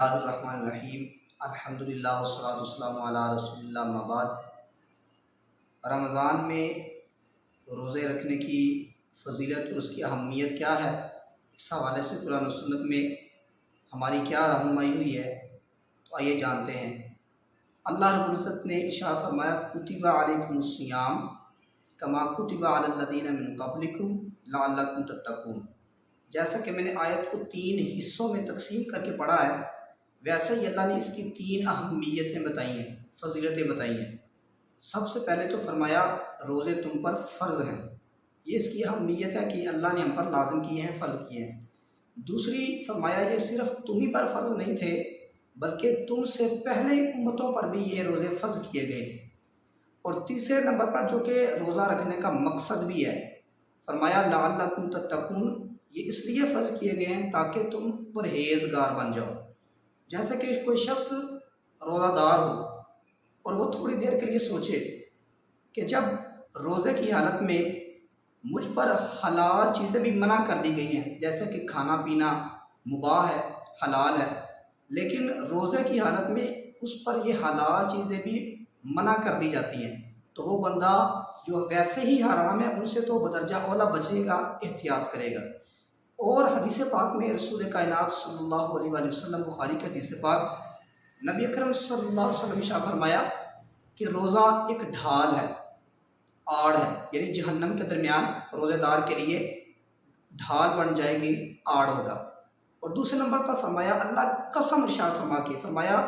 बिस्मिल्लाहिर्रहमानिर्रहीम अल्हम्दुलिल्लाह वस्सलातु वस्सलामु अला रसूलिल्लाह अम्मा बाद। रमज़ान में रोज़े रखने की फ़जीलत और उसकी अहमियत क्या है, इस हवाले से कुरान और सुन्नत में हमारी क्या रहनुमाई हुई है, तो आइए जानते हैं। अल्लाह रब्बुल इज़्ज़त ने इरशाद फरमाया, कुतिबा अलैकुमुस्सियाम कमा कुतिबा अलल लज़ीना मिन क़ब्लिकुम लअल्लकुम तत्तक़ून। जैसा कि मैंने आयत को 3 हिस्सों में तकसीम करके पढ़ा है, वैसे ही अल्लाह ने इसकी 3 अहमियतें बताई हैं, फजीलतें बताई हैं। सबसे पहले तो फरमाया रोज़े तुम पर फ़र्ज़ हैं, ये इसकी अहमियत है कि अल्लाह ने हम पर लाज़िम किए हैं, फ़र्ज़ किए हैं। दूसरी फरमाया ये सिर्फ़ तुम ही पर फ़र्ज़ नहीं थे, बल्कि तुमसे पहले उम्मतों पर भी ये रोज़े फ़र्ज़ किए गए थे। और तीसरे नंबर पर जो कि रोज़ा रखने का मकसद भी है, फरमाया लअल्लकुम तत्तक़ून, ये इसलिए फ़र्ज़ किए गए हैं ताकि तुम परहेज़गार बन जाओ। जैसे कि कोई शख्स रोज़ादार हो और वो थोड़ी देर के लिए सोचे कि जब रोज़े की हालत में मुझ पर हलाल चीज़ें भी मना कर दी गई हैं, जैसे कि खाना पीना मुबाह है, हलाल है, लेकिन रोज़े की हालत में उस पर ये हलाल चीज़ें भी मना कर दी जाती हैं, तो वो बंदा जो वैसे ही हराम है उनसे तो बदरजा औला बचेगा, एहतियात करेगा। और हदीस पाक में रसूल कायनात सल्लल्लाहु अलैहि वसल्लम, बुखारी के हदीस पाक, नबी अकरम सल्लल्लाहु अलैहि वसल्लम इरशाद फरमाया कि रोज़ा एक ढाल है, आड़ है, यानी जहन्नम के दरमियान रोज़ेदार के लिए ढाल बन जाएगी, आड़ होगा। और दूसरे नंबर पर फरमाया अल्लाह कसम इरशाद फरमा के फरमाया,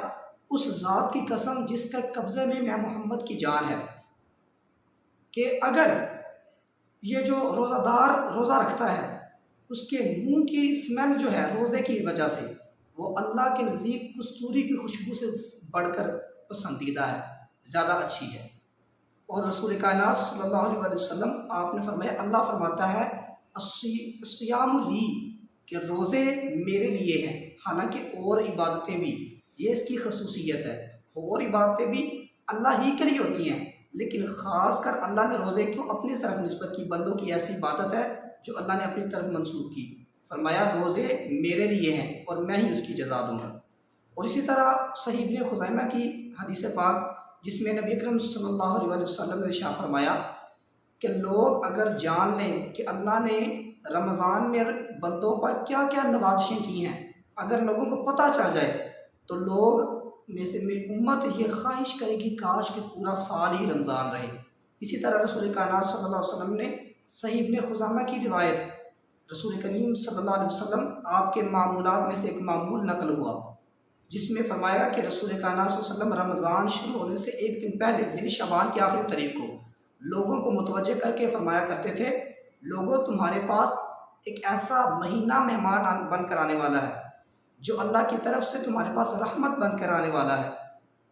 उस ज़ात की कसम जिसके कब्ज़े में मैं मोहम्मद की जान है, कि अगर ये जो रोज़ादार रोज़ा रखता है उसके मुंह की स्मेल जो है रोज़े की वजह से, वो अल्लाह के नज़दीक कस्तूरी की खुशबू से बढ़कर पसंदीदा है, ज़्यादा अच्छी है। और रसूल कायनात सल्लल्लाहु अलैहि वसल्लम आपने फरमाया, अल्लाह फरमाता है अस्सियामु ली, कि रोज़े मेरे लिए हैं। हालांकि और इबादतें भी, ये इसकी खसूसियत है, और इबादतें भी अल्लाह ही के लिए होती हैं, लेकिन ख़ास कर अल्लाह ने रोज़े को अपनी तरफ निस्बत की, बंदों की ऐसी इबादत है जो अल्लाह ने अपनी तरफ मंसूब की। फरमाया रोज़े मेरे लिए हैं और मैं ही उसकी जज़ा दूँगा। और इसी तरह सहीह इब्न खुज़ैमा की हदीस पाक, जिसमें नबी अकरम सल्लल्लाहु अलैहि वसल्लम ने इरशाद फरमाया कि लोग अगर जान लें कि अल्लाह ने रमज़ान में बंदों पर क्या क्या नवाज़िशें की हैं, अगर लोगों को पता चल जाए तो लोग में से मेरी उम्मत ये ख्वाहिश करेगी काश कि पूरा साल ही रमज़ान रहे। इसी तरह रसूल कायनात सल्लल्लाहु अलैहि वसल्लम ने सहीह इब्न खुज़ैमा की रिवायत, रसूल करीम सल्लल्लाहु अलैहि वसल्लम आपके मामूलात में से एक मामूल नकल हुआ, जिसमें फरमाया कि रसूल कायनात सल्लल्लाहु अलैहि वसल्लम रमज़ान शुरू होने से एक दिन पहले, यानी शबान की आखिरी तारीख को, लोगों को मुतवज्जे करके फरमाया करते थे, लोगों तुम्हारे पास एक ऐसा महीना मेहमान बनकर आने वाला है जो अल्लाह की तरफ से तुम्हारे पास रहमत बनकर आने वाला है,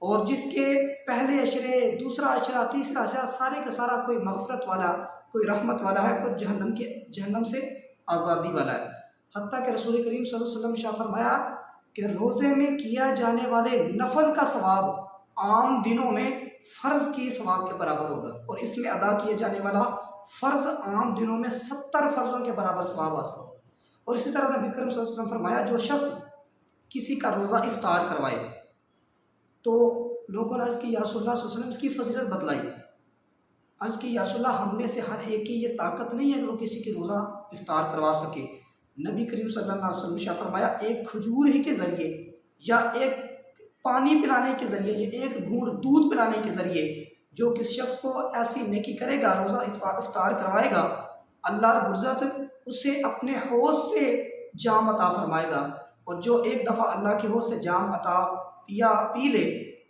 और जिसके पहले अशरे, दूसरा अशरा, तीसरा अशरा सारे का सारा कोई मग़फ़रत वाला, कोई रहमत वाला है, कोई जहन्नम से आज़ादी वाला है। हत्ता कि रसूल करीम सल्लल्लाहु अलैहि वसल्लम शाह फरमाया कि रोज़े में किया जाने वाले नफल का सवाब आम दिनों में फ़र्ज़ की सवाब के बराबर होगा, और इसमें अदा किए जाने वाला फ़र्ज़ आम दिनों में 70 फ़र्ज़ों के बराबर सवाब हासिल होगा। और इसी तरह नबी करीम सल्लल्लाहु अलैहि वसल्लम फरमाया, जो शख्स किसी का रोज़ा इफ्तार करवाए, तो लोगों ने अर्ज़ की या रसूलल्लाह सल्लल्लाहु अलैहि वसल्लम इसकी फजीलत बतलाई। अर्ज़ की या रसूलल्लाह, हम में से हर एक की ये ताकत नहीं है कि वो किसी की रोज़ा इफ्तार करवा सके। नबी करीम सल्लल्लाहु अलैहि वसल्लम ने फरमाया, एक खजूर ही के ज़रिए, या एक पानी पिलाने के ज़रिए, या एक घूंट दूध पिलाने के ज़रिए जो किस शख्स को ऐसी नेकी करेगा, रोज़ा इफ्तार करवाएगा, अल्लाह रब्बुल इज़्ज़त उसे अपने हौज़ से जाम अता फरमाएगा। और जो एक दफ़ा अल्लाह के हौज़ से जाम अता पी ले,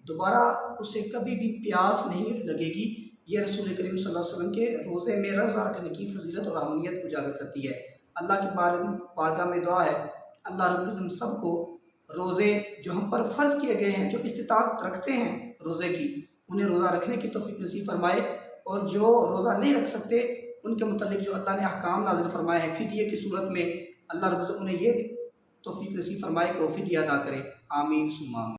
दोबारा उसे कभी भी प्यास नहीं लगेगी। ये रसूल करीम सल्लल्लाहु अलैहि वसल्लम के रोज़े में रोज़ा रखने की फजीलत और अहमियत को उजागर करती है। अल्लाह की बारगाह में दुआ है, अल्लाह रब्बुल इज़्ज़त सबको रोज़े जो हम पर फ़र्ज़ किए गए हैं, जो इस्तिताअत रखते हैं रोज़े की, उन्हें रोज़ा रखने की तौफ़ीक़ नसीब फरमाए, और जो रोज़ा नहीं रख सकते उनके मुतालिक जो अल्लाह ने अहकाम नाज़िल फरमाए हैं फ़िदिये की सूरत में, अल्लाह रब्बुल इज़्ज़त उन्हें ये तौफ़ीक़ नसीब फरमाए कि वो फ़िदिया अदा करें। आमीन सुम्मा आमीन।